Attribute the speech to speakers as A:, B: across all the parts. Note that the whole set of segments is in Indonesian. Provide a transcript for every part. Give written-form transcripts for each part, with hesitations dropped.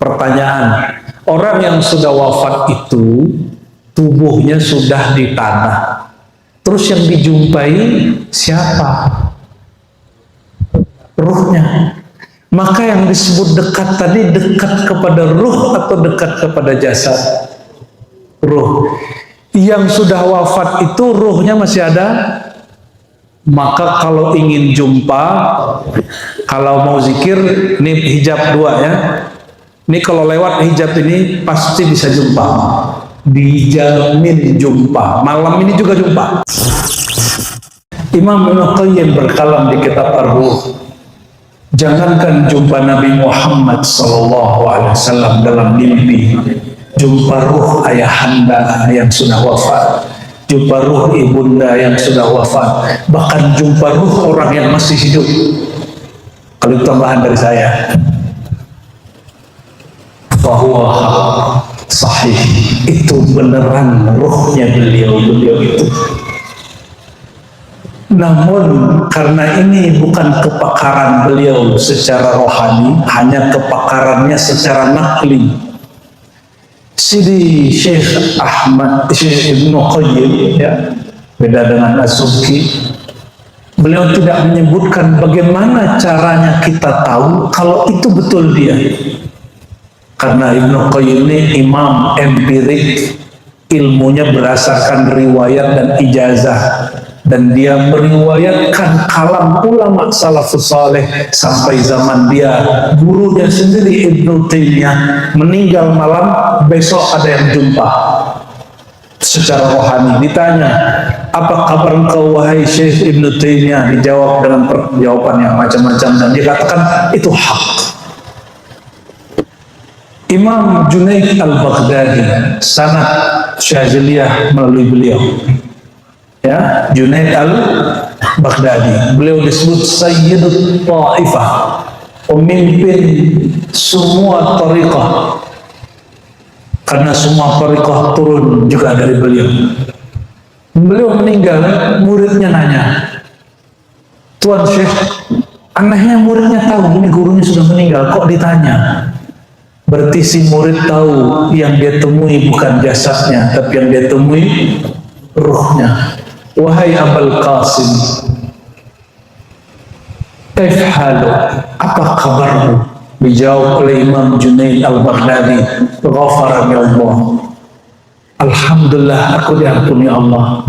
A: Pertanyaan, orang yang sudah wafat itu tubuhnya sudah di tanah, terus yang dijumpai siapa? Ruhnya. Maka yang disebut dekat tadi dekat kepada ruh atau dekat kepada jasad? Ruh. Yang sudah wafat itu ruhnya masih ada. Maka kalau ingin jumpa, kalau mau zikir, ini hijab 2 ya. Ini kalau lewat hijab ini pasti bisa jumpa. Dijamin jumpa. Malam ini juga jumpa. Imam Ibnu Qayyim berkalam di kitab Ar-Ruh. Jangankan jumpa Nabi Muhammad SAW dalam mimpi, jumpa ruh ayahanda yang sudah wafat, jumpa ruh ibunda yang sudah wafat, bahkan jumpa ruh orang yang masih hidup. Kalau itu tambahan dari saya, bahwa sahih, itu beneran ruhnya beliau itu. Namun karena ini bukan kepakaran beliau secara rohani, hanya kepakarannya secara nakli. Sidi Syekh Ibnu Qayyim ya, beda dengan Az-Subki. Beliau tidak menyebutkan bagaimana caranya kita tahu kalau itu betul dia. Karena Ibnu Qayyim ini imam empirik, ilmunya berdasarkan riwayat dan ijazah. Dan dia meriwayatkan kalam ulama salafus saleh sampai zaman dia, gurunya sendiri Ibnu Taimiyah meninggal malam, besok ada yang jumpa secara rohani. Ditanya, apa kabar engkau wahai Syekh Ibnu Taimiyah? Dijawab dengan jawaban yang macam-macam dan dia katakan itu hak. Imam Junaid Al-Baghdadi, sanad Syaziliyah melalui beliau. Ya, Junaid Al-Baghdadi, beliau disebut Sayyidut Ta'ifah, pemimpin semua tariqah, karena semua tariqah turun juga dari beliau. Beliau meninggal, muridnya nanya, Tuan Syekh, anehnya muridnya tahu ini gurunya sudah meninggal, kok ditanya? Berarti si murid tahu yang dia temui bukan jasadnya, tapi yang dia temui ruhnya. Wahai Abul Qasim, kaif halu? Apa kabarmu? Dijawab oleh Imam Junaid Al-Baghdadi, ghafarani Allah. Alhamdulillah, aku diampuni Allah.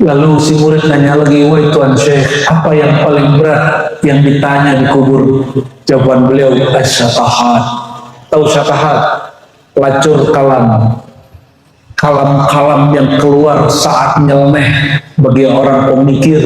A: Lalu si murid nanya lagi, wahai Tuan Syekh, apa yang paling berat yang ditanya di kubur? Jawaban beliau, as-syatahat. Tahu syatahat? Pelacur kalam. Kalam-kalam yang keluar saat nyeleneh bagi orang pemikir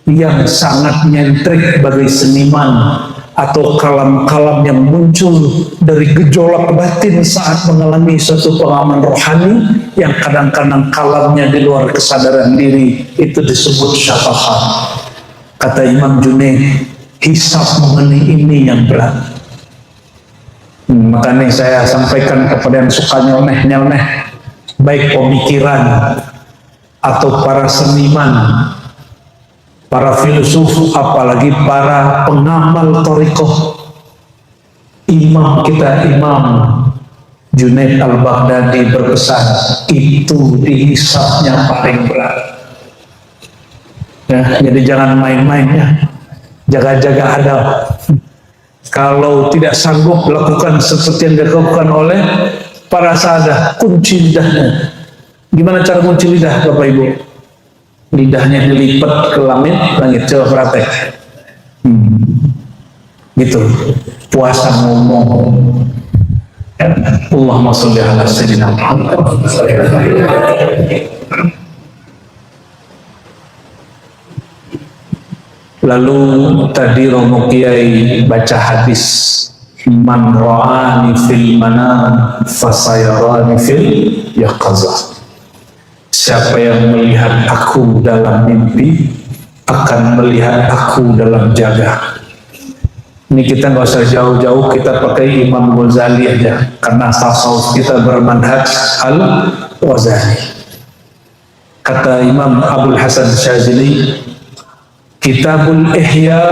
A: yang sangat nyentrik bagi seniman, atau kalam-kalam yang muncul dari gejolak batin saat mengalami suatu pengalaman rohani yang kadang-kadang kalamnya di luar kesadaran diri, itu disebut syafahat. Kata Imam Junaid, hisab mengenai ini yang berat. Makanya saya sampaikan kepada yang suka nyeleneh, baik pemikiran atau para seniman, para filsuf, apalagi para pengamal thariqah. Imam kita, Imam Junaid Al-Baghdadi berpesan, itu dihisabnya paling berat. Ya, jadi jangan main-main ya, jaga-jaga adab. Kalau tidak sanggup lakukan seperti yang dilakukan oleh para sahabat, kunci lidahnya. Gimana cara kunci lidah, Bapak Ibu? Lidahnya dilipat ke langit, coba praktek. Gitu, puasa ngomong. Allahumma sholli ala sayyidina Muhammad. Lalu tadi Romo Kiai baca hadis, man ra'ani fil manam fasayarani fil yaqazah. Siapa yang melihat aku dalam mimpi akan melihat aku dalam jaga. Ini kita nggak usah jauh-jauh, kita pakai Imam Ghazali aja, karena tasawuf kita bermanhaj Al-Ghazali. Kata Imam Abul Hasan Syazili, Kitabul Ihya,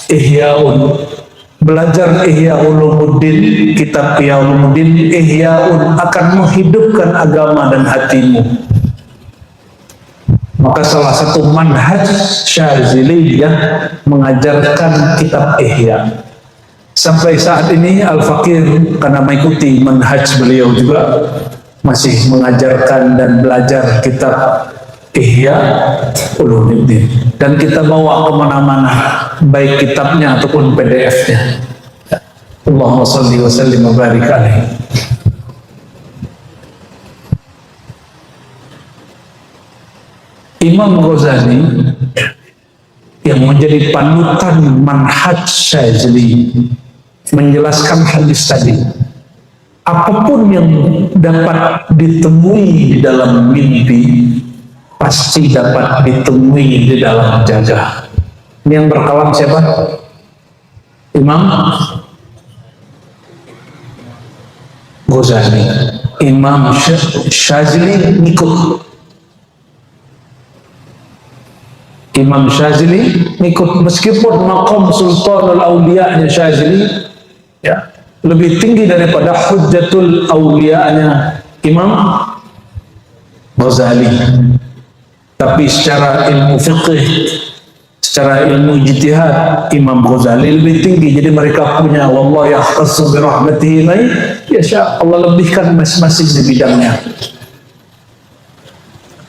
A: Ihya'un Belajar Ihya Ulumuddin, kitab Ihya Ulumuddin, Ihya'un akan menghidupkan agama dan hatimu. Maka salah satu manhaj Syaziliyah mengajarkan kitab Ihya. Sampai saat ini Al-Fakir karena mengikuti manhaj beliau juga masih mengajarkan dan belajar kitab Ihya Ulumuddin, dan kita bawa kemana-mana baik kitabnya ataupun PDF-nya. Allahumma shalli wa sallim wa barik alaihi. Imam Ghazali yang menjadi panutan manhaj Syazili menjelaskan hadis tadi, apapun yang dapat ditemui di dalam mimpi pasti dapat ditemui di dalam jaga. Ini yang berkalam siapa? Imam Ghazali. Imam Syazili ngikut. Imam Syazili ngikut, meskipun maqam Sultanul Auliya-nya Syazili ya lebih tinggi daripada Hujjatul Auliya-nya Imam Ghazali. Tapi secara ilmu fiqh, secara ilmu ijtihad, Imam Ghazali lebih tinggi. Jadi mereka punya wallahu yahtassu bi rahmatihi man yasha, Allah lebihkan masing-masing di bidangnya.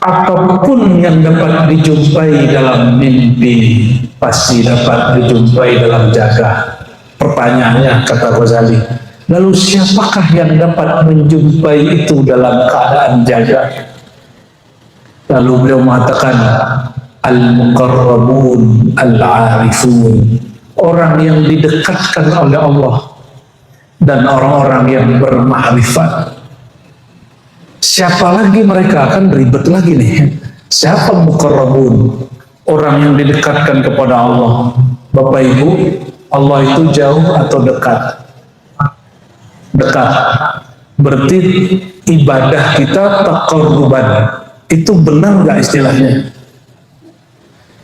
A: Apapun yang dapat dijumpai dalam mimpi pasti dapat dijumpai dalam jaga. Pertanyaannya, kata Ghazali, lalu siapakah yang dapat menjumpai itu dalam keadaan jaga? Lalu beliau mengatakan al-muqarrabun al-arifun, orang yang didekatkan oleh Allah dan orang-orang yang bermakrifat. Siapa lagi mereka? Kan ribet lagi nih. Siapa muqarrabun? Orang yang didekatkan kepada Allah. Bapak Ibu, Allah itu jauh atau dekat? Dekat. Berarti ibadah kita taqarruban. Itu benar nggak istilahnya?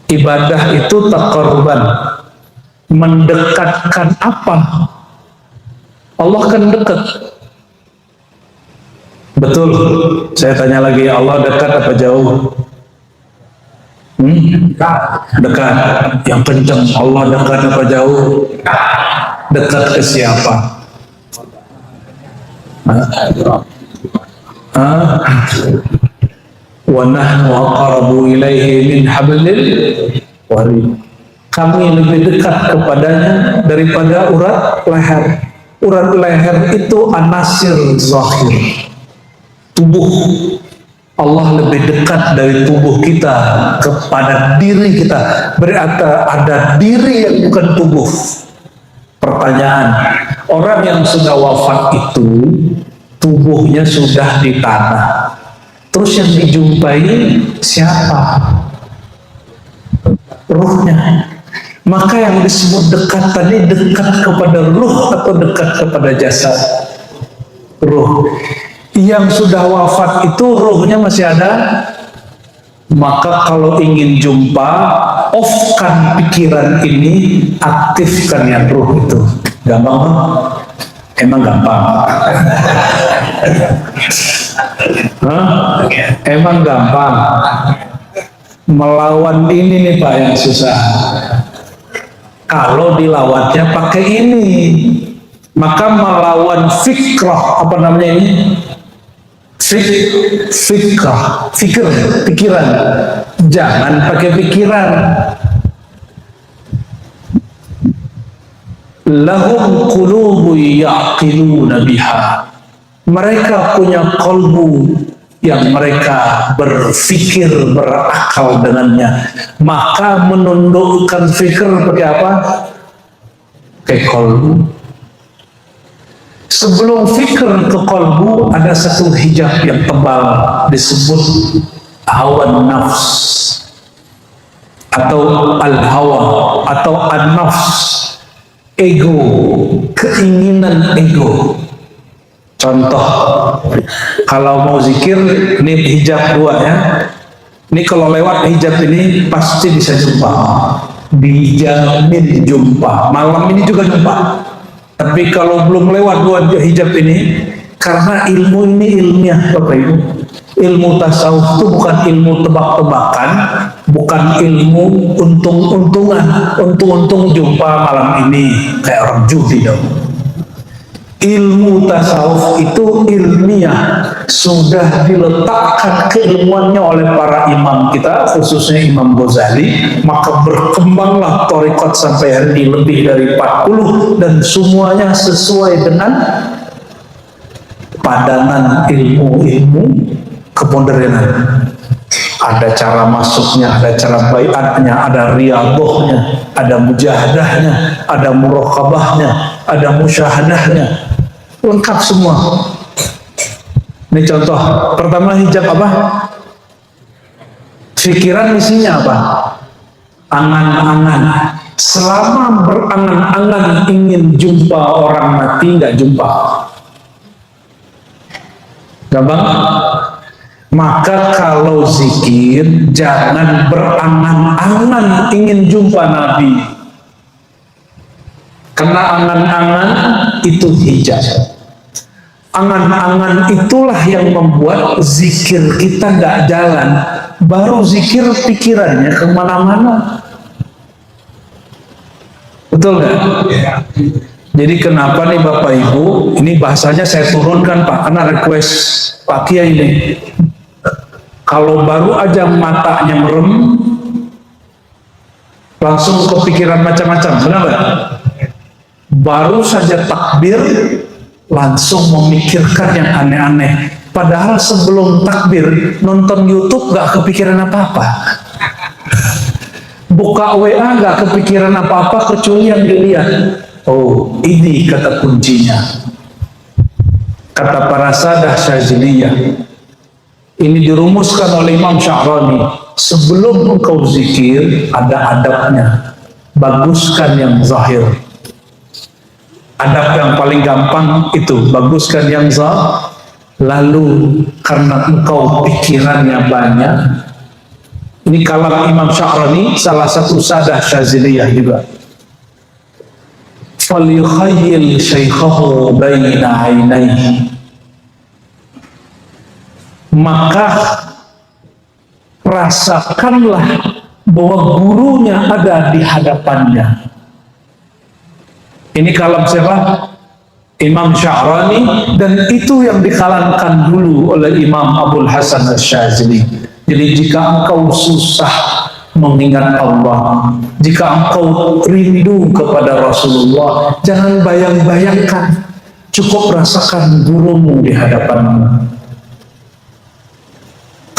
A: Ibadah itu taqarruban, mendekatkan apa? Allah kan dekat. Betul. Saya tanya lagi, Allah dekat apa jauh? Dekat. Yang kencang, Allah dekat apa jauh? Dekat ke siapa? Wa nahnu aqrabu ilaihi min hablil warid. Kami lebih dekat kepadanya daripada urat leher. Urat leher itu anasir zahir, tubuh. Allah lebih dekat dari tubuh kita kepada diri kita. Berarti ada diri yang bukan tubuh. Pertanyaan, orang yang sudah wafat itu tubuhnya sudah di tanah. Terus yang dijumpai siapa? Ruhnya. Maka yang disebut dekat tadi dekat kepada ruh atau dekat kepada jasad? Ruh. Yang sudah wafat itu ruhnya masih ada. Maka kalau ingin jumpa, off-kan pikiran ini, aktifkan yang ruh itu. Gampang kan? Emang gampang. Emang gampang. Melawan ini nih Pak yang susah. Kalau dilawannya pakai ini, maka melawan fikrah, apa namanya ini? Fikrah, pikiran. Jangan pakai pikiran. Lahum qulubu ya'qiluna biha. Mereka punya kalbu yang mereka berfikir, berakal dengannya. Maka menundukkan fikir pakai apa? Pakai kalbu. Sebelum fikir ke kalbu ada satu hijab yang tebal disebut hawa nafs atau al-hawa atau an-nafs, ego, keinginan ego. Contoh, kalau mau zikir, ini hijab dua ya. Ini kalau lewat hijab ini pasti bisa jumpa. dijamin jumpa. Malam ini juga jumpa. Tapi kalau belum lewat 2 hijab ini, karena ilmu ini ilmiah Bapak Ibu. Ilmu tasawuf itu bukan ilmu tebak-tebakan, bukan ilmu untung-untung jumpa malam ini kayak orang judi dong. Ilmu tasawuf itu ilmiah, sudah diletakkan keilmuannya oleh para imam kita, khususnya Imam Ghazali, maka berkembanglah thariqat sampai hari ini lebih dari 40, dan semuanya sesuai dengan padanan ilmu-ilmu kemodernan. Ada cara masuknya, ada cara baiatnya, ada riyadhahnya, ada mujahadahnya, ada muraqabahnya, ada musyahadahnya, lengkap semua. Ini contoh pertama, hijab apa? Pikiran isinya apa? Angan-angan. Selama berangan-angan ingin jumpa orang mati, nggak jumpa. Gampang? Maka kalau zikir jangan berangan-angan ingin jumpa Nabi, karena angan-angan itu hijab. Angan-angan itulah yang membuat zikir kita nggak jalan. Baru zikir pikirannya kemana-mana. Betul nggak? Jadi kenapa nih Bapak Ibu, ini bahasanya saya turunkan Pak, karena request Pak Kiai ini. Kalau baru aja matanya merem, langsung kepikiran macam-macam, benar nggak? Baru saja takbir, langsung memikirkan yang aneh-aneh. Padahal sebelum takbir, nonton YouTube nggak kepikiran apa-apa. Buka WA nggak kepikiran apa-apa kecuali yang dilihat. Oh, ini kata kuncinya. Kata para sadah Syaziliyah. Ini dirumuskan oleh Imam Sya'rani. Sebelum engkau zikir, ada adabnya. Baguskan yang zahir. Adab yang paling gampang itu, baguskan yang zahir. Lalu karena engkau pikirannya banyak, ini kalam Imam Sya'rani, salah satu sadah Syaziliyah juga. فَلْيُخَيِّلْ شَيْخَهُ بَيْنَ عَيْنَيْهِ, maka rasakanlah bahwa gurunya ada di hadapannya. Ini kalam siapa? Imam Sya'rani, dan itu yang dikalankan dulu oleh Imam Abul Hasan Asy-Syadzili. Jadi jika engkau susah mengingat Allah, jika engkau rindu kepada Rasulullah, jangan bayang-bayangkan, cukup rasakan gurumu di hadapanmu.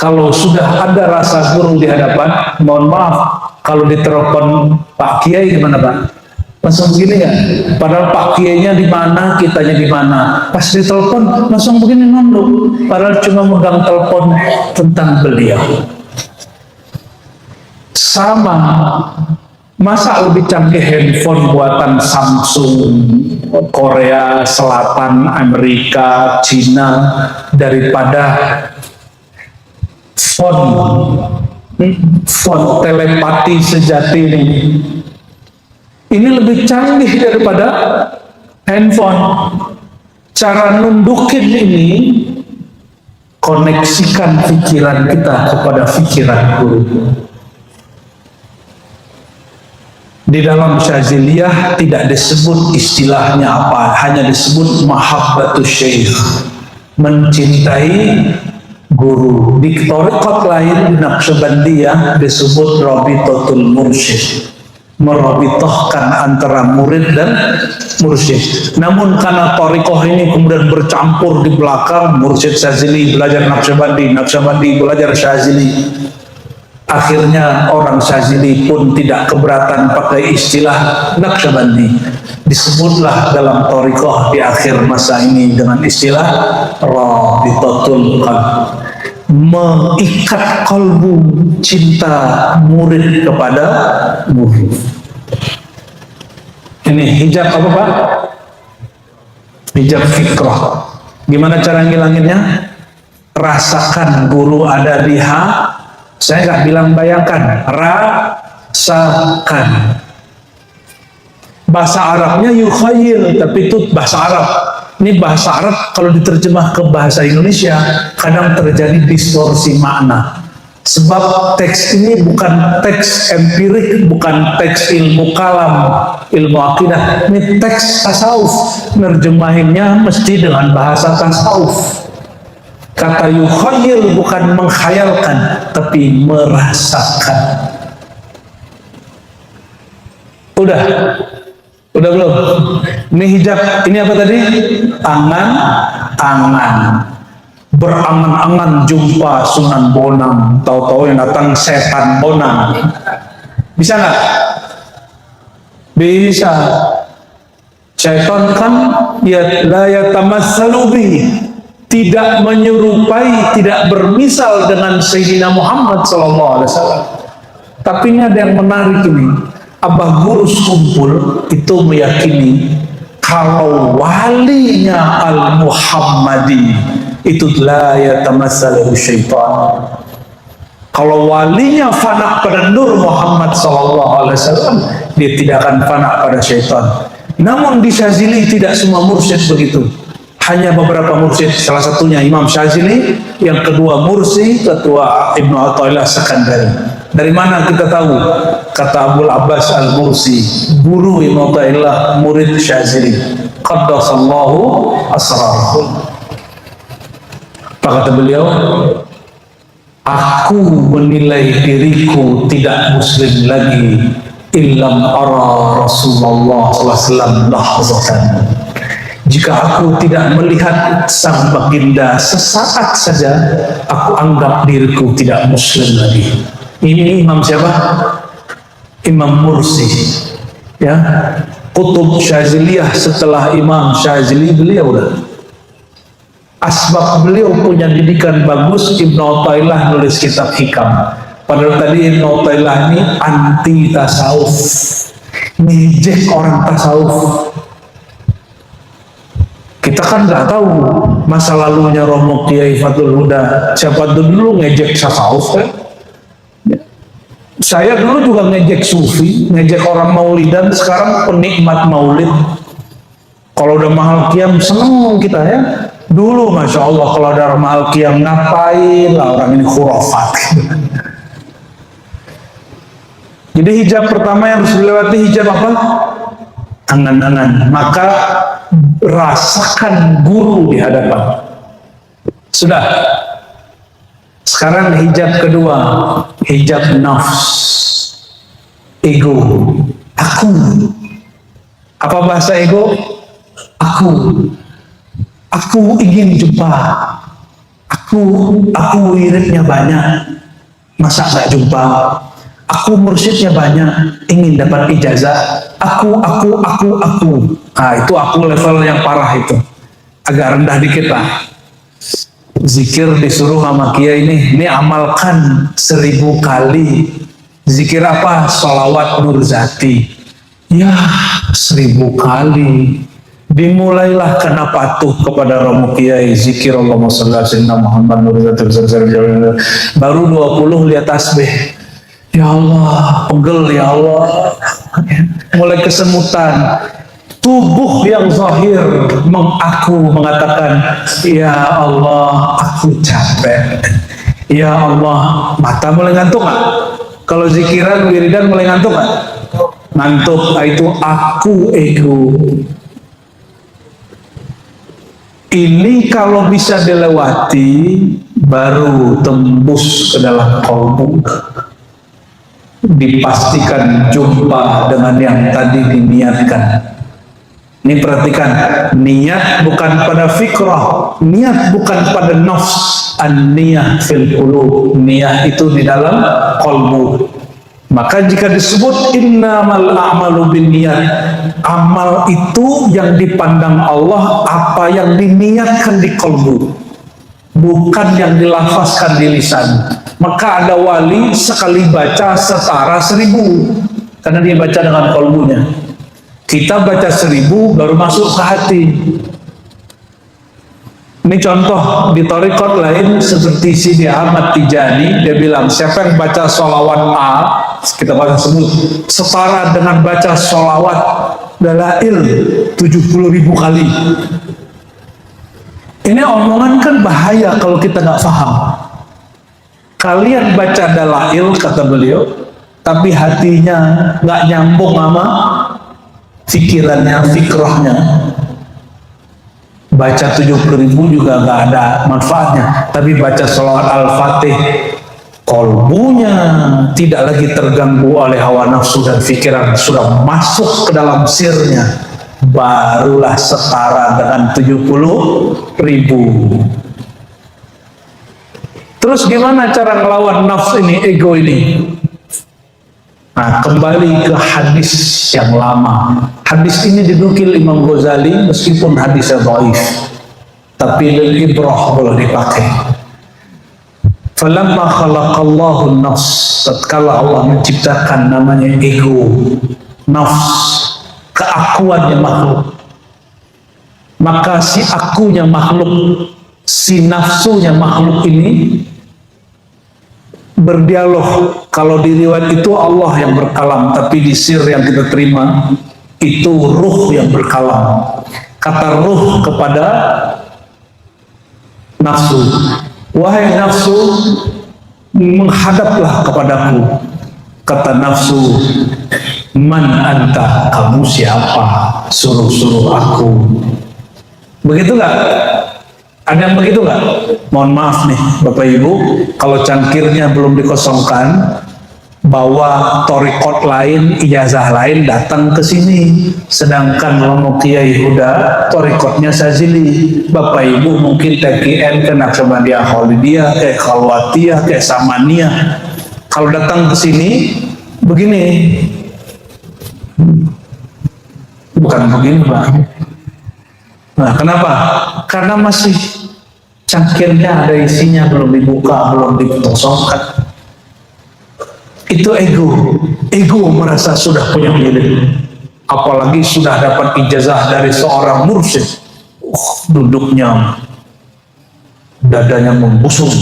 A: Kalau sudah ada rasa guru di hadapan, mohon maaf, kalau ditelepon Pak Kiai gimana Pak? Langsung begini ya, padahal Pak Kiainya di mana, kitanya di mana. Pas ditelepon langsung begini nunduk, padahal cuma megang telepon tentang beliau. Sama, masa lebih canggih handphone buatan Samsung, Korea Selatan, Amerika, Cina daripada font telepati sejati ini. Ini lebih canggih daripada handphone. Cara nundukin ini, koneksikan pikiran kita kepada pikiran guru. Di dalam Syaziliyah tidak disebut istilahnya apa, hanya disebut mahabbatus syekh, mencintai guru. Di thariqat lain, di Naqsyabandiyah disebut rabitatul mursyid, merabitahkan antara murid dan mursyid. Namun karena thariqah ini kemudian bercampur di belakang, mursyid Syazili belajar Naqsyabandi, Naqsyabandi belajar Syazili, akhirnya orang Syazili pun tidak keberatan pakai istilah Naqsyabandi. Disebutlah dalam thariqah di akhir masa ini dengan istilah rabitatul qalb, mengikat kalbu, cinta murid kepada guru. Ini hijab apa Pak? Hijab fikrah. Gimana cara ngilanginnya? Rasakan guru ada di saya nggak bilang bayangkan, Bahasa Arabnya yukhayil, tapi itu bahasa Arab. Ini bahasa Arab kalau diterjemah ke bahasa Indonesia kadang terjadi distorsi makna. Sebab teks ini bukan teks empirik, bukan teks ilmu kalam, ilmu akidah. Ini teks tasawuf. Nerjemahinnya mesti dengan bahasa tasawuf. Kata yukhayil bukan menghayalkan, tapi merasakan. Udah belum? Ini hijab, ini apa tadi? Angan-angan. Berangan-angan jumpa Sunan Bonang, tahu-tahu yang datang setan Bonang. Bisa nggak? Bisa. Setan kan la yatamassalu bi, tidak menyerupai, tidak bermisal dengan Sayyidina Muhammad SAW. Tapi ini ada yang menarik ini. Abah Gurus Kumpul itu meyakini kalau walinya Al-Muhammadi itu la yatamassalu syaitan. Kalau walinya fana pada Nur Muhammad SAW, dia tidak akan fana pada syaitan. Namun di Syazili tidak semua mursyid begitu. Hanya beberapa mursyid, salah satunya Imam Syazili, yang kedua Mursi, ketua Ibnu Athaillah Sekandari. Dari mana kita tahu? Kata Abul Abbas Al-Mursi, guru Ibnu Athaillah, murid Syazili. Qaddasallahu asrarahum. Apa kata beliau? Aku menilai diriku tidak muslim lagi illam ara Rasulullah SAW lahzatan. Jika aku tidak melihat sang baginda sesaat saja, aku anggap diriku tidak muslim lagi. Ini imam siapa? Imam Mursi, ya, Kutub Syaziliyah. Setelah Imam Syazili beliau dah. Asbab beliau punya didikan bagus. Ibnu Athaillah nulis kitab hikam. Padahal tadi Ibnu Athaillah ini anti tasawuf, ngejek orang tasawuf. Kita kan nggak tahu masa lalunya Romo Kiai Fathul Huda. Siapa dulu ngejek tasawuf kan? Saya dulu juga ngejek sufi, ngejek orang maulidan. Sekarang penikmat maulid. Kalau udah mahal qiyam seneng kita ya. Dulu Masya Allah kalau ada mahal qiyam ngapain lah orang ini khurafat. Jadi hijab pertama yang harus dilewati hijab apa? Angan-angan. Maka rasakan guru di hadapan. Sudah. Sekarang hijab kedua, hijab nafs, ego, aku. Apa bahasa ego? Aku ingin jumpa. Aku wiridnya banyak, masa nggak jumpa? Aku mursyidnya banyak, ingin dapat ijazah. Aku. Nah, itu aku level yang parah itu, agak rendah dikit lah. Zikir disuruh sama kiai ini amalkan 1000 kali. Zikir apa? Sholawat Nurzati. Ya, 1000 kali. Dimulailah kena patuh kepada Romo Kiai. Zikir Allahumma sholli ala sayyidina Muhammad Nurzati. Baru 20 lihat tasbih. Ya Allah, pegel ya Allah. Mulai kesemutan. Tubuh yang zahir mengatakan, ya Allah, aku capek. Ya Allah, mata mulai ngantuk nggak? Kalau zikiran, wiridan mulai ngantuk nggak? Ngantuk, itu aku ego. Ini kalau bisa dilewati, baru tembus ke dalam kalbu. Dipastikan jumpa dengan yang tadi diniatkan. Ini perhatikan, niat bukan pada fikrah, niat bukan pada nafs, an-niyah fil qulub, niat itu di dalam qalbu. Maka jika disebut innamal a'malu binniyat, amal itu yang dipandang Allah apa yang diniatkan di qalbu, bukan yang dilafazkan di lisan. Maka ada wali sekali baca setara 1000 karena dia baca dengan qalbunya. Kita baca 1000 baru masuk ke hati. Ini contoh di thariqat lain seperti Sidi Ahmad Tijani, dia bilang siapa yang baca sholawat A kita baca sebut setara dengan baca sholawat dalail 70.000 kali. Ini omongan kan bahaya kalau kita nggak paham. Kalian baca dalail kata beliau, tapi hatinya nggak nyambung sama pikirannya, fikrahnya. Baca 70.000 juga nggak ada manfaatnya. Tapi baca sholawat al-fatih, kolbunya tidak lagi terganggu oleh hawa nafsu dan pikiran, sudah masuk ke dalam sirnya, barulah setara dengan 70.000. Terus gimana cara ngelawan nafsu ini, ego ini? Nah, kembali ke hadis yang lama. Hadis ini dinukil Imam Ghazali meskipun hadisnya dhaif, tapi lil ibrah boleh dipakai. Falamma khalaqallahu an-nafs, tatkala Allah menciptakan namanya ego, nafs, keakuannya makhluk, maka si akunya makhluk, si nafsunya makhluk ini berdialog. Kalau di riwayat itu Allah yang berkalam, tapi di sir yang kita terima itu ruh yang berkalam. Kata ruh kepada nafsu, wahai nafsu, menghadaplah kepadaku. Kata nafsu, man anta, kamu siapa? Suruh-suruh aku. Begitu nggak? Ada yang begitu nggak? Mohon maaf nih Bapak Ibu, kalau cangkirnya belum dikosongkan, bawa torikot lain, ijazah lain datang ke sini. Sedangkan Romo Kiai Huda torikotnya Sazili. Bapak Ibu mungkin TKN ke Naqsyabandiyah Khalidiyah, Khalwatiyah, Samaniyah. Kalau datang ke sini begini, bukan begini Pak. Nah, kenapa? Karena masih cangkirnya ada isinya, belum dibuka, belum dikosongkan. Itu ego. Ego merasa sudah punya diri. Apalagi sudah dapat ijazah dari seorang mursyid. Duduknya, dadanya membusung.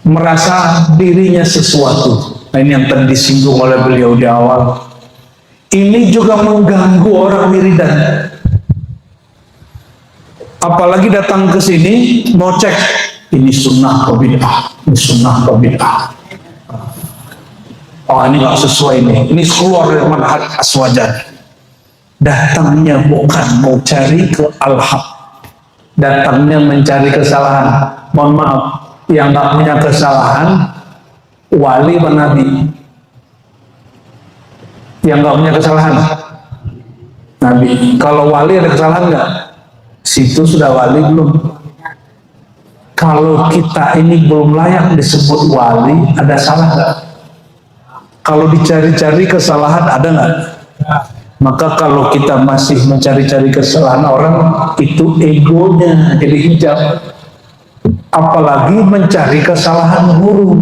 A: Merasa dirinya sesuatu. Nah, ini yang tadi disinggung oleh beliau di awal. Ini juga mengganggu orang wiridan. Apalagi datang ke sini mau cek ini sunnah atau bid'ah, ini sunnah atau bid'ah. Oh, ini nggak sesuai nih, ini keluar dari manhaj aswajan. Datangnya bukan mau cari ke al-haq, datangnya mencari kesalahan. Mohon maaf, yang nggak punya kesalahan wali dan nabi. Yang nggak punya kesalahan nabi. Kalau wali ada kesalahan nggak? Situ sudah wali belum? Kalau kita ini belum layak disebut wali, ada salah nggak? Kalau dicari-cari kesalahan ada nggak? Maka kalau kita masih mencari-cari kesalahan orang, itu egonya jadi hijab. Apalagi mencari kesalahan guru.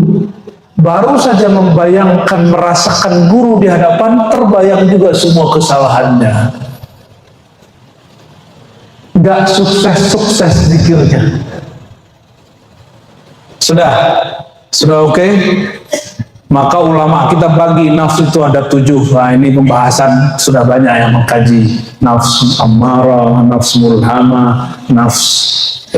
A: Baru saja membayangkan, merasakan guru di hadapan, terbayang juga semua kesalahannya. Gak sukses-sukses zikirnya. Sudah oke? Maka ulama kita bagi nafsu itu ada 7. Nah, ini pembahasan sudah banyak yang mengkaji nafsu ammarah, nafsu mulhamah, nafsu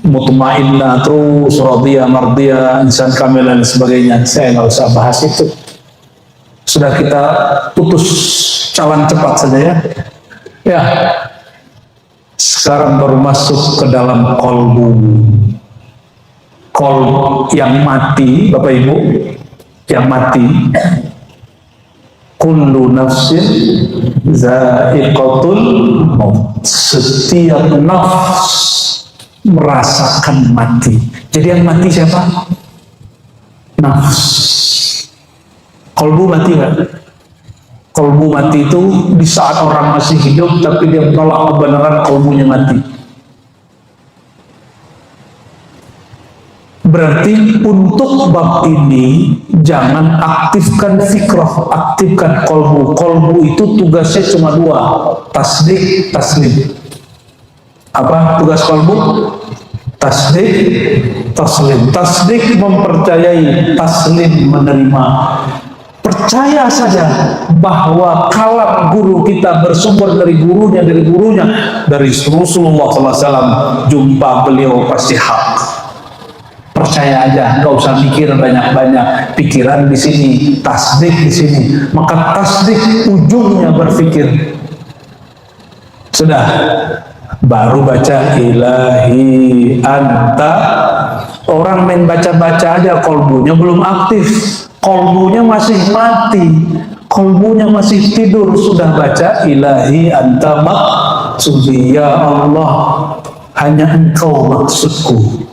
A: mutmainnah, terus radiyah, mardiyah, insan kamil dan sebagainya. Saya nggak usah bahas itu. Sudah kita putus cawan cepat saja ya. Ya. Sekarang baru masuk ke dalam kolbu. Kolbu yang mati, Bapak Ibu, yang mati. Kullu nafsin za'iqatul maut. Setiap nafs merasakan mati. Jadi yang mati siapa? Nafs. Kolbu mati nggak? Kolbu mati itu di saat orang masih hidup tapi dia menolak kebenaran, kolbunya mati. Berarti untuk bab ini jangan aktifkan fikrah, aktifkan kolbu. Kolbu itu tugasnya cuma 2, tasdik, taslim. Apa tugas kolbu? tasdik, taslim. Tasdik mempercayai, taslim menerima. Percaya saja bahwa kalam guru kita bersumber dari gurunya, dari Rasulullah SAW. Jumpa beliau pasti hak. Percaya aja, nggak usah mikir banyak-banyak. Pikiran di sini, tasdik di sini. Maka tasdik ujungnya berpikir. Sudah, baru baca ilahi anta. Orang main baca-baca aja, kolbunya belum aktif, kolbunya masih mati, kolbunya masih tidur. Sudah baca ilahi anta maksudi, ya Allah, hanya engkau maksudku.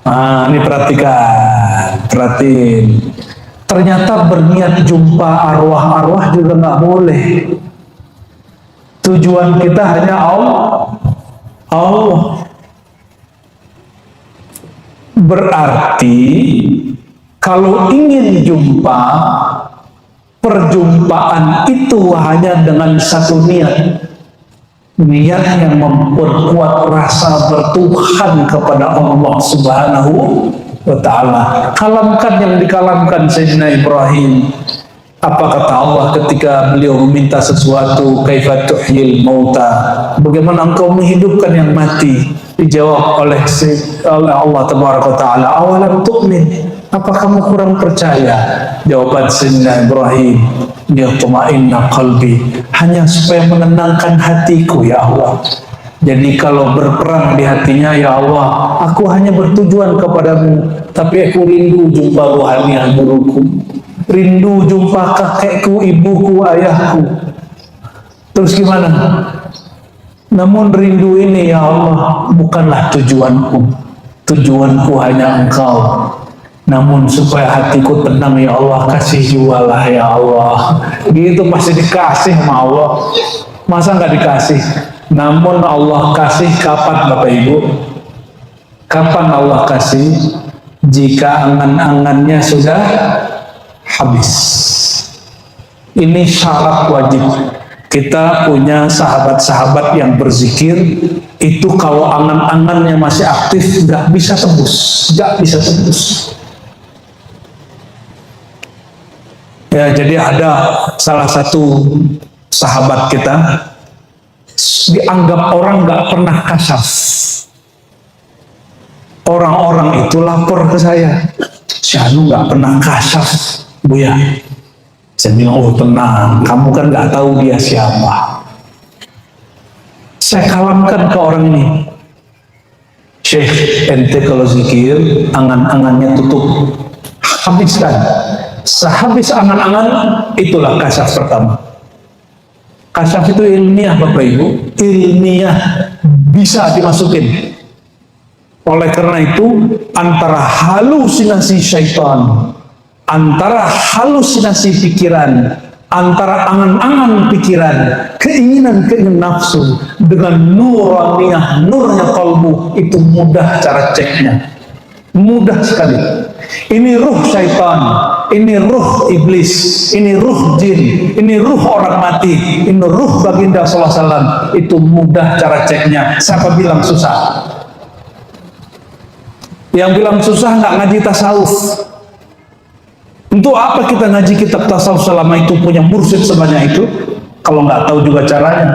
A: Nah, ini perhatiin. Ternyata berniat jumpa arwah-arwah juga nggak boleh. Tujuan kita hanya Allah. Berarti kalau ingin jumpa, perjumpaan itu hanya dengan satu niat. Niat yang memperkuat rasa bertuhan kepada Allah Subhanahu wa ta'ala. Kalamkan yang dikalamkan Sayyidina Ibrahim. Apa kata Allah ketika beliau meminta sesuatu, kaifa tuhyil mauta, bagaimana engkau menghidupkan yang mati? Dijawab oleh Allah Tabaraka Ta'ala, awalam tu'min, apa kamu kurang percaya? Jawaban Sayyidina Ibrahim, liyatma'inna qalbi, hanya supaya menenangkan hatiku ya Allah. Jadi kalau berperang di hatinya, ya Allah, aku hanya bertujuan kepadamu, tapi aku rindu jumpa rohaniah guruku, rindu jumpa kakekku, ibuku, ayahku. Terus gimana? Namun rindu ini ya Allah bukanlah tujuanku. Tujuanku hanya engkau. Namun supaya hatiku tenang ya Allah, kasih jualah ya Allah. Gitu pasti dikasih sama Allah. Masa nggak dikasih? Namun Allah kasih kapan Bapak Ibu? Kapan Allah kasih? Jika angan-angannya sudah habis. Ini syarat wajib. Kita punya sahabat-sahabat yang berzikir, itu kalau angan-angannya masih aktif, nggak bisa tembus. Ya, jadi ada salah satu sahabat kita, dianggap orang nggak pernah kasyaf. Orang-orang itu lapor ke saya, si Anu nggak pernah kasyaf, Buya. Saya bilang, oh tenang, kamu kan nggak tahu dia siapa. Saya kalamkan ke orang ini, Syekh, ente kalau zikir, angan-angannya tutup, habiskan. Sehabis angan-angan, itulah kasyaf pertama. Kasyaf itu ilmiah Bapak Ibu, ilmiah, bisa dimasukin. Oleh karena itu, antara halusinasi syaitan, antara halusinasi pikiran, antara angan-angan pikiran, keinginan nafsu, dengan nuraniyah, nurnya kalbu, itu mudah cara ceknya. Mudah sekali. Ini ruh syaitan, ini ruh iblis, ini ruh jin, ini ruh orang mati, ini ruh baginda sallallahu alaihi wasallam. Itu mudah cara ceknya. Siapa bilang susah? Yang bilang susah nggak ngaji tasawuf. Untuk apa kita ngaji kitab tasawuf selama itu punya mursyid sebanyak itu, kalau nggak tahu juga caranya?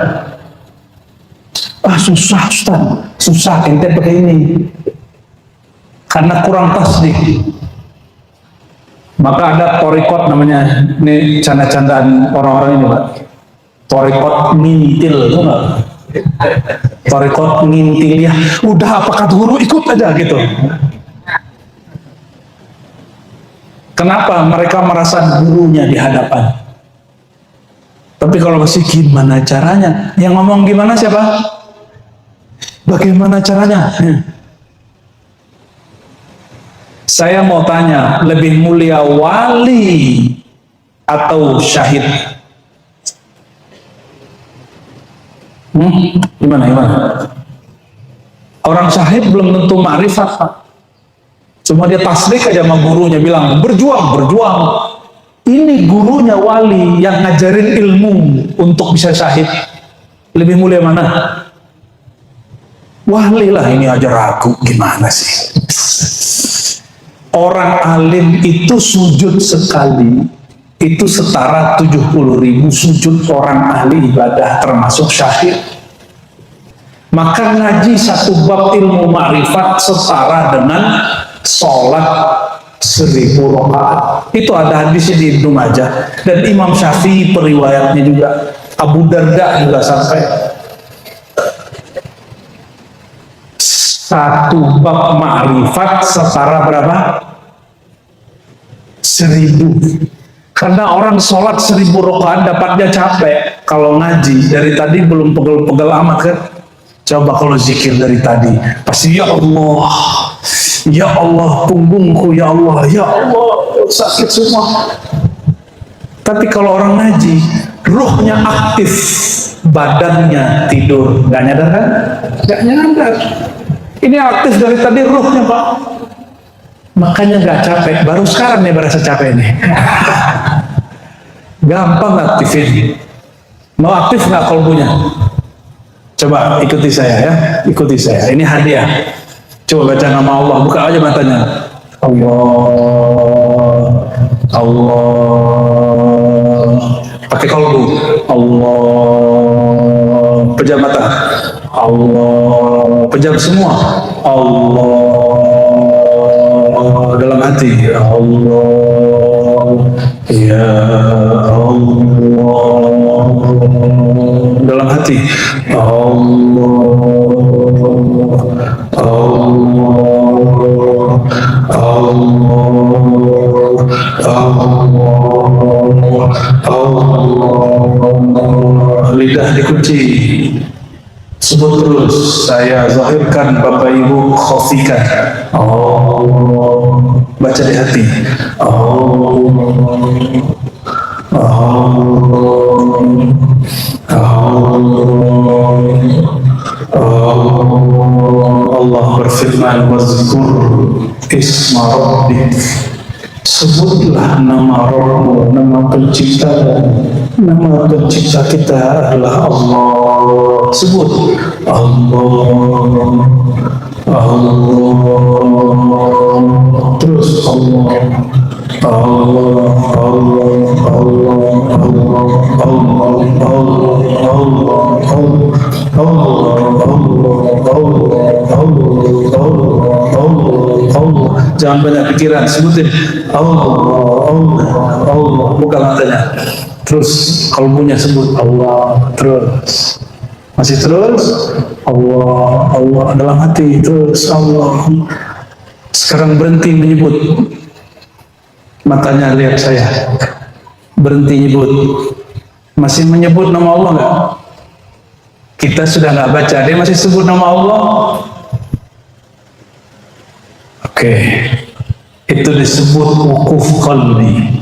A: Ah susah Ustaz, susah ente pakai ini. Karena kurang tasdik. Maka ada torikot namanya, ini canda-candaan orang-orang ini Pak. Torikot ngintil, tuh nggak? Torikot ngintil ya. Udah apa kata guru ikut aja gitu. Kenapa mereka merasa gurunya di hadapan? Tapi kalau masih gimana caranya? Yang ngomong gimana siapa? Bagaimana caranya? Saya mau tanya, lebih mulia wali atau syahid? Gimana? Orang syahid belum tentu ma'rifat Pak. Cuma dia tasdik aja sama gurunya, bilang berjuang. Ini gurunya wali yang ngajarin ilmu untuk bisa syahid. Lebih mulia mana? Wali lah ini aja ragu, gimana sih? Orang alim itu sujud sekali itu setara 70.000 sujud orang ahli ibadah termasuk syahid. Maka ngaji satu bab ilmu ma'rifat setara dengan sholat 1000 rakaat. Itu ada hadis di Ibnu Majah dan Imam Syafi'i periwayatnya juga, Abu Darda juga sampai. Satu bab ma'rifat setara berapa? 1000. Karena orang sholat 1000 rakaat dapatnya capek. Kalau ngaji dari tadi belum pegel-pegel amat kan? Coba kalau zikir dari tadi, pasti ya Allah punggungku, ya Allah sakit semua. Tapi kalau orang ngaji, ruhnya aktif, badannya tidur, nggak nyadar kan? Nggak nyadar. Ini aktif dari tadi ruhnya Pak. Makanya nggak capek. Baru sekarang nih berasa capek nih. Gampang aktifin. Mau aktif nggak kolbunya? Coba ikuti saya ya, ikuti saya. Ini hadiah. Coba baca nama Allah, buka aja matanya. Allah. Pakai kolbu. Allah. Pejam mata. Allah. Pejam semua. Allah. Dalam hati. Allah. Ya Allah. Dalam hati. Lidah dikunci. Sebut terus. Saya zahirkan, Bapak Ibu khafikan. Allah. Baca di hati. Allah berfirman, wazkur isma rabbik, sebutlah nama Rabbmu, nama pencipta. Nama pencipta kita adalah Allah. Sebut Allah. Terus Allah. Jangan banyak pikiran, sebutin Allah. Buka matanya. Terus kalbunya sebut Allah. Terus masih terus Allah dalam hati. Terus Allah. Sekarang berhenti menyebut. Matanya lihat saya. Berhenti nyebut. Masih menyebut nama Allah nggak? Kita sudah nggak baca, dia masih sebut nama Allah. Oke, itu disebut wukuf qalbi.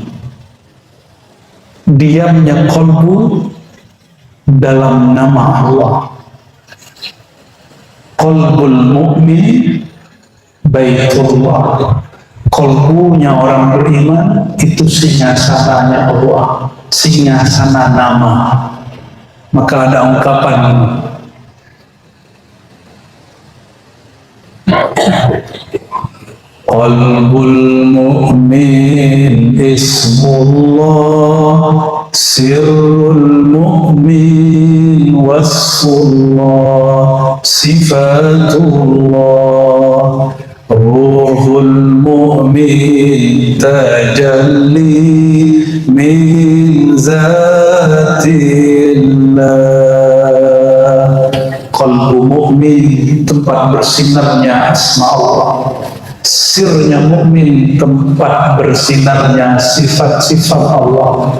A: Diamnya qalbu dalam nama Allah. Qalbul mu'min baitullah. Qalbunya orang beriman itu singgasananya Allah, singgasana nama. Maka ada ungkapan qalbul mu'min ismullah, sirrul mu'min wasfullah, sifatullah, ruhul mu'min tajalli min zatillah. Qalbu mu'min tempat bersinarnya asma Allah, sirnya mukmin tempat bersinarnya sifat-sifat Allah,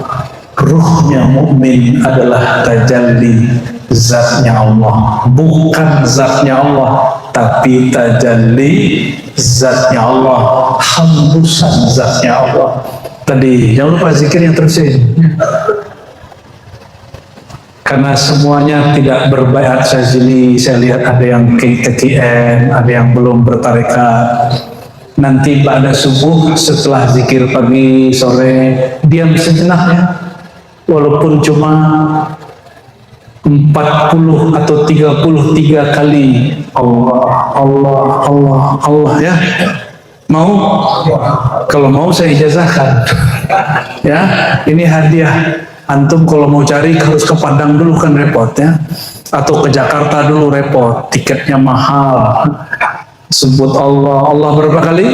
A: ruhnya mukmin adalah tajalli zatnya Allah, bukan zatnya Allah tapi tajalli zatnya Allah, hembusan zatnya Allah. Tadi jangan lupa zikir yang terusin, karena semuanya tidak berbaiat syazili. Saya lihat ada yang KTM, ada yang belum bertarekat. Nanti pada subuh setelah zikir pagi sore diam sejenak ya, walaupun cuma 40 atau 33 kali Allah, Allah, Allah, Allah ya. Mau? Kalau mau saya ijazahkan. Ya, ini hadiah. Antum kalau mau cari harus ke Padang dulu kan repot ya. Atau ke Jakarta dulu repot, tiketnya mahal. Sebut Allah, Allah berapa kali?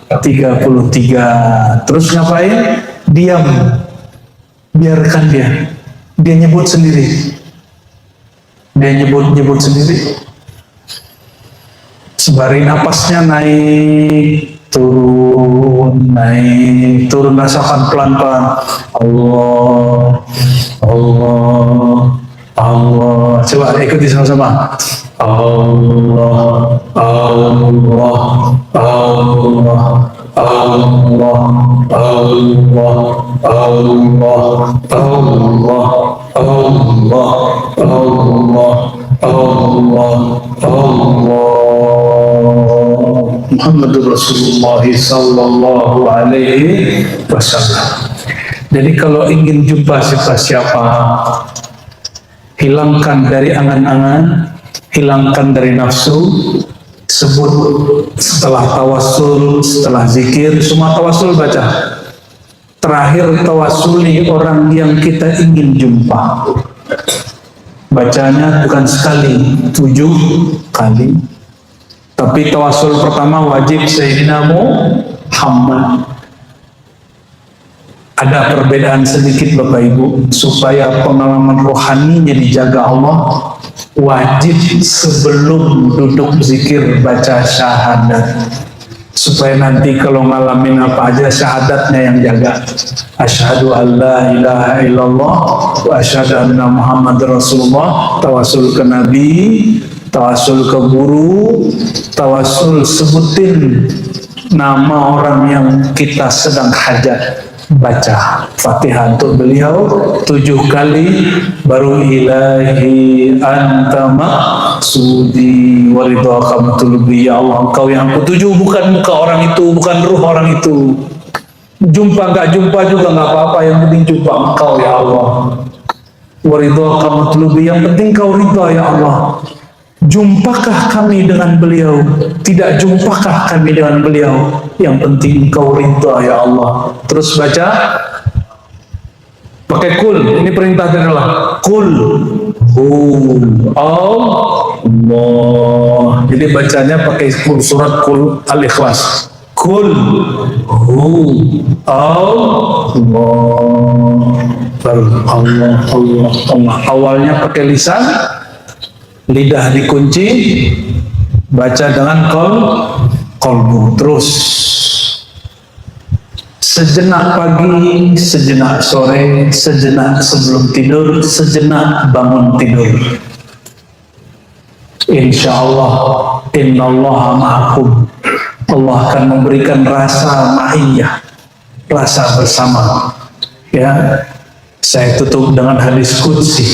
A: 33. Terus ngapain? Diam. Biarkan dia. Dia nyebut sendiri. Dia nyebut sendiri. Sembari napasnya naik, turun, rasakan pelan-pelan. Allah, Allah, Allah. Coba ikuti sama-sama. Allah, Allah, Allah, Allah, Allah, Allah, Allah, Allah, Allah, Allah, Allah. Muhammadur Rasulullah sallallahu alaihi wasallam. Jadi kalau ingin jumpa siapa-siapa, hilangkan dari angan-angan, hilangkan dari nafsu, sebut setelah tawassul, setelah zikir, semua tawassul baca. Terakhir tawasuli orang yang kita ingin jumpa. Bacanya bukan sekali, 7 kali. Tapi tawasul pertama wajib Sayyidina Muhammad. Ada perbedaan sedikit Bapak Ibu, supaya pengalaman rohaninya dijaga Allah, wajib sebelum duduk zikir baca syahadat. Supaya nanti kalau ngalamin apa aja syahadatnya yang jaga. Asyhadu an la ilaha illallah wa asyhadu anna Muhammad Rasulullah. Tawasul ke Nabi, tawasul ke guru, tawasul sebutin nama orang yang kita sedang hajat. Baca Fatihah untuk beliau 7 kali, baru ilahi anta maqsudi waridhaka matlubi. Ya Allah, engkau yang aku tuju, bukan muka orang itu, bukan ruh orang itu. Jumpa nggak jumpa juga nggak apa-apa, yang penting jumpa engkau ya Allah. Waridhaka matlubi, yang penting kau ridha ya Allah. Jumpakah kami dengan beliau? Tidak jumpakah kami dengan beliau? Yang penting engkau ridha ya Allah. Terus baca pakai kul. Ini perintah dari Allah. Kul Allah. Jadi bacanya pakai surat kul al-ikhlas. Kul Allah. Allah, Allah, Allah. Awalnya pakai lisan, lidah dikunci, baca dengan kolbu. Terus sejenak pagi, sejenak sore, sejenak sebelum tidur, sejenak bangun tidur. Insya Allah, innallaha ma'akum. Allah akan memberikan rasa ma'iyah, rasa bersama. Ya, saya tutup dengan hadis qudsi.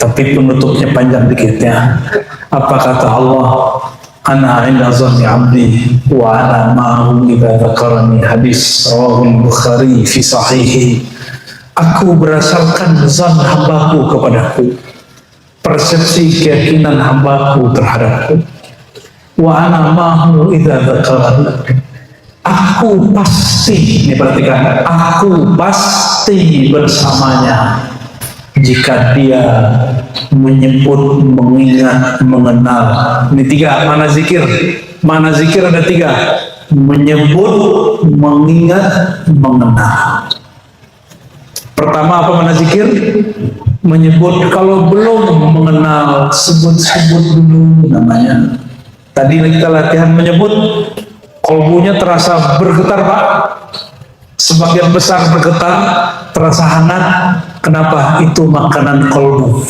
A: Tapi penutupnya panjang dikit ya. Apa kata Allah? Ana inda zanni abdi wa ana ma'ahu idza dzakarani. Hadis rawahul Bukhari fi sahihi. Aku berdasarkan zan hambaku kepadaku, persepsi keyakinan hambaku terhadapku. Wa ana ma'ahu idza dzakarani. Aku pasti, ini perhatikan, aku pasti bersamanya jika dia menyebut, mengingat, mengenal. Ini 3 mana zikir. Mana zikir ada 3. Menyebut, mengingat, mengenal. Pertama apa mana zikir? Menyebut. Kalau belum mengenal, sebut-sebut dulu namanya. Tadi kita latihan menyebut, kolbunya terasa bergetar Pak. Sebagian besar bergetar, terasa hangat. Kenapa? Itu makanan kolbu.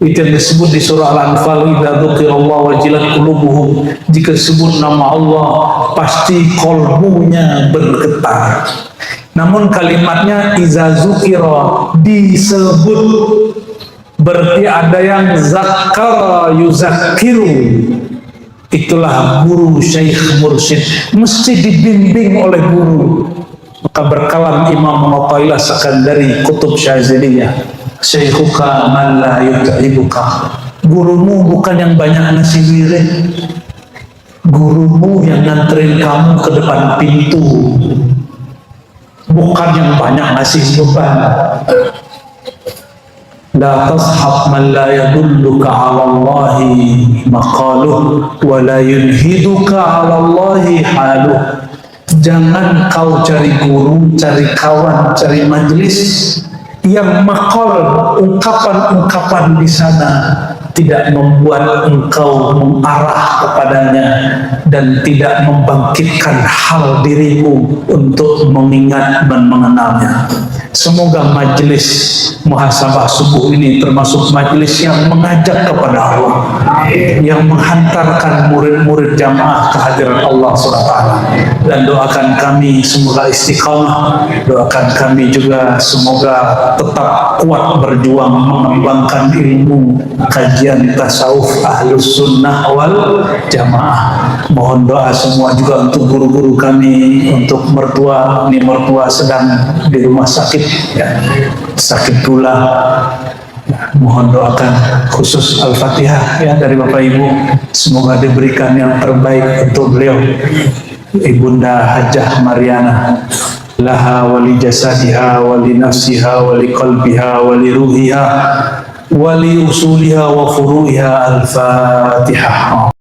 A: Itu yang disebut di surah Al-Anfal, idza dzukirallahu wajilat qulubuhum. Jika disebut nama Allah, pasti kolbunya bergetar. Namun kalimatnya idza dzukira, disebut, berarti ada yang zakara yuzakiru. Itulah guru, syekh, mursyid, mesti dibimbing oleh guru. Maka berkalam Imam Athaillah Sakandari Kutub Syaziliyah, syaikhuka man la yut'ibuka. Gurumu bukan yang banyak ngasih wirid, gurumu yang nganterin kamu ke depan pintu, bukan yang banyak ngasih beban. La tashab man la yadulluka ala Allahi maqaluh wa la yunhiduka ala Allahi haluh. Jangan kau cari guru, cari kawan, cari majelis yang makal ungkapan-ungkapan di sana tidak membuat engkau mengarah kepadanya dan tidak membangkitkan hal dirimu untuk mengingat dan mengenalnya. Semoga majelis muhasabah subuh ini termasuk majelis yang mengajak kepada Allah, yang menghantarkan murid-murid jamaah kehadiran Allah SWT. Dan doakan kami semoga istiqamah, doakan kami juga semoga tetap kuat berjuang mengembangkan ilmu kajian tasawuf ahlus sunnah wal jamaah. Mohon doa semua juga untuk guru-guru kami, untuk mertua, ini mertua sedang di rumah sakit, ya, sakit gula. Mohon doakan khusus Al-Fatihah ya dari Bapak Ibu, semoga diberikan yang terbaik untuk beliau. Ibunda Hajah Mariana, laha wali jasadiha wali nafsiha wali qalbiha wali ruhiha wali usuliha wa furu'iha. Al-Fatihah.